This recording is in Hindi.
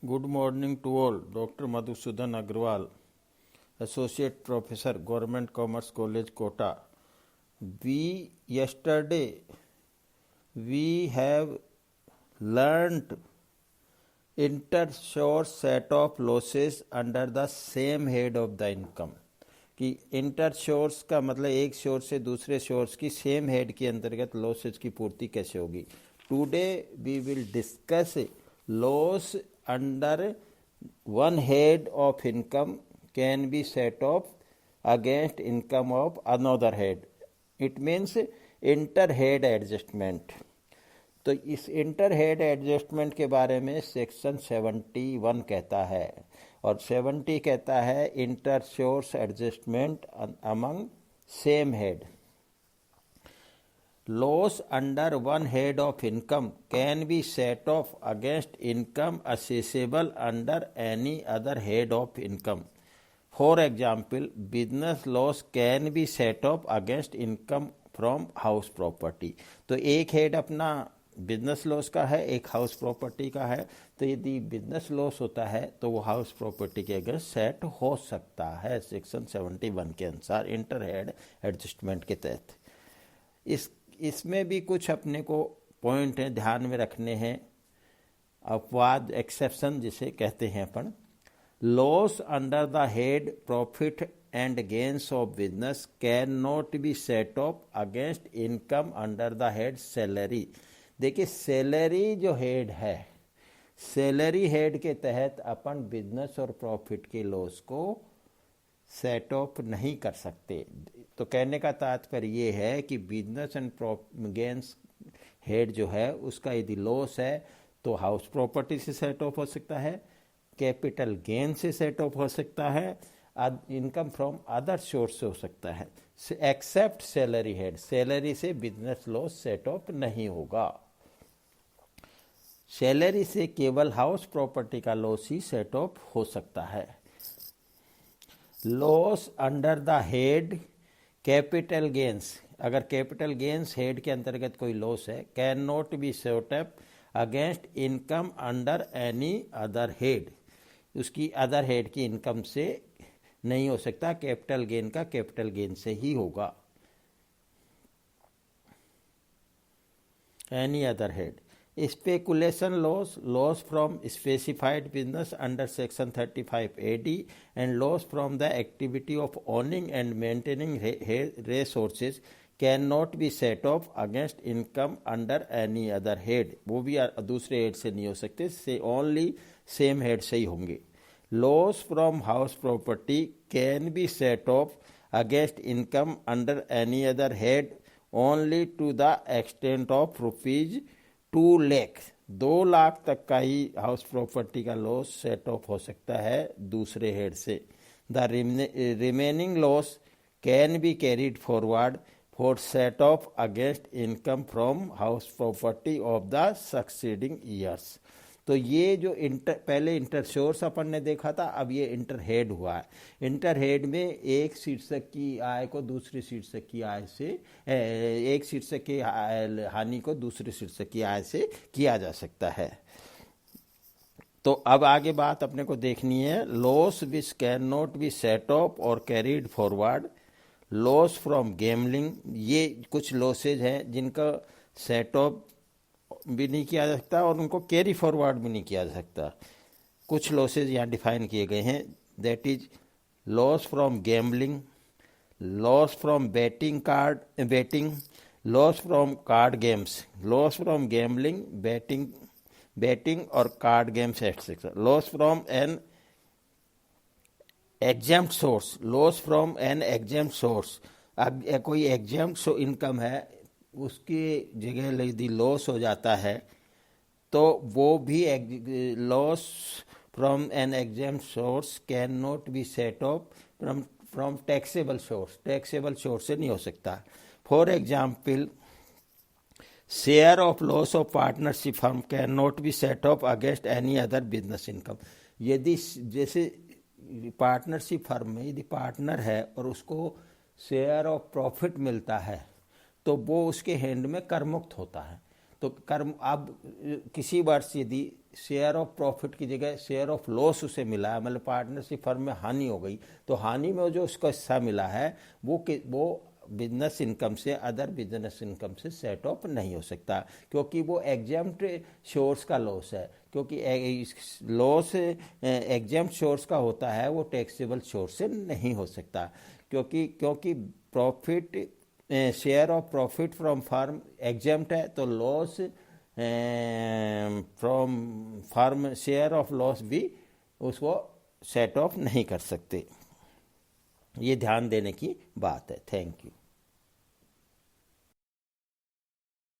Good morning to all. Dr. Madhusudan Agrawal, Associate Professor, Government Commerce College, Kota. Yesterday we have learnt inter-source set of losses under the same head of the income. कि इंटर सोर्स का मतलब एक सोर्स से दूसरे सोर्स की सेम हेड के अंतर्गत लॉसेज की पूर्ति कैसे होगी. Today we will discuss loss under one head of income can be set off against income of another head. It means inter head adjustment. तो इस इंटर हेड एडजस्टमेंट के बारे में सेक्शन 71 कहता है और 70 कहता है inter source adjustment among same head. Loss under one head of income can be set off against income accessible under any other head of income. For example, business loss can be set off against income from house property. तो एक हेड अपना बिजनेस लॉस का है, एक हाउस प्रॉपर्टी का है. तो यदि बिजनेस लॉस होता है तो वो हाउस प्रॉपर्टी के अगेंस्ट सेट हो सकता है सेक्शन 71 के अनुसार इंटर हेड एडजस्टमेंट के तहत. इसमें भी कुछ अपने को पॉइंट है ध्यान में रखने हैं. अपवाद एक्सेप्शन जिसे कहते हैं अपन. Loss under the head profit and gains of business can not be set off against income under the head salary. देखिए, सैलरी जो हेड है, सैलरी हेड के तहत अपन बिजनेस और प्रॉफिट के लॉस को सेट ऑफ नहीं कर सकते. तो कहने का तात्पर्य ये है कि बिजनेस एंड गेन्स हेड जो है उसका यदि लॉस है तो हाउस प्रॉपर्टी से सेट ऑफ हो सकता है, कैपिटल गेन से सेट ऑफ हो सकता है, इनकम फ्रॉम अदर सोर्स से हो सकता है, एक्सेप्ट सैलरी हेड. सैलरी से बिजनेस लॉस सेट ऑफ नहीं होगा. सैलरी से केवल हाउस प्रॉपर्टी का लॉस ही सेट ऑफ हो सकता है. Loss under the head capital gains, अगर कैपिटल गेन्स हेड के अंतर्गत कोई लॉस है, can not be set off against income under any other head. उसकी अदर हेड की इनकम से नहीं हो सकता, कैपिटल गेन का कैपिटल गेन से ही होगा. Any other head. Speculation loss, loss from specified business under section 35 AD and loss from the activity of owning and maintaining resources can not be set off against income under any other head. वो भी दूसरे हेड से नहीं हो सकते, से ओनली सेम हेड से ही होंगे. Loss from house property can be set off against income under any other head only to the extent of ₹2 lakh. 2 lakh तक का ही हाउस प्रॉपर्टी का लॉस सेट ऑफ हो सकता है दूसरे हेड से. The remaining loss can be carried forward for set off against income from house property of the succeeding years. तो ये जो पहले इंटर सोर्स अपन ने देखा था, अब ये इंटर हेड हुआ है. इंटर हेड में एक शीर्षक की आय को दूसरे शीर्षक की आय से, एक शीर्षक की हानि को दूसरे शीर्षक की आय से किया जा सकता है. तो अब आगे बात अपने को देखनी है. Loss which can not be set off और carried forward. Loss from gambling, ये कुछ लॉसेज हैं जिनका सेट ऑफ भी नहीं किया जा सकता और उनको कैरी फॉरवर्ड भी नहीं किया जा सकता. कुछ लॉसेज यहाँ डिफाइन किए गए हैं. That is loss from gambling, loss from betting, loss from card games, loss from gambling, betting और card games etcetera. Loss from an exempt source, loss from an exempt source. अब कोई एग्जेम्प्ट इनकम है, उसकी जगह यदि लॉस हो जाता है तो वो भी loss from an exempt source can not be set off from taxable source. Taxable source से नहीं हो सकता. For example, share of loss of partnership firm can not be set off against any other business income. यदि जैसे पार्टनरशिप फर्म में यदि पार्टनर है और उसको शेयर ऑफ प्रॉफिट मिलता है तो वो उसके हैंड में कर मुक्त होता है. तो कर्म अब किसी वर्ष यदि शेयर ऑफ प्रॉफिट की जगह शेयर ऑफ लॉस उसे मिला है, मतलब पार्टनरशिप फर्म में हानि हो गई, तो हानि में जो उसको हिस्सा मिला है वो बिजनेस इनकम से, अदर बिजनेस इनकम से सेट ऑफ नहीं हो सकता, क्योंकि वो एग्जाम्प्ट सोर्स का लॉस है। क्योंकि लॉस एग्जाम्प्ट सोर्स का होता है, वो टैक्सेबल सोर्स से नहीं हो सकता। क्योंकि profit, share of profit from firm exempt है, तो loss from firm, share of loss भी उसको सेट ऑफ नहीं कर सकते। ये ध्यान देने की बात है। Thank you.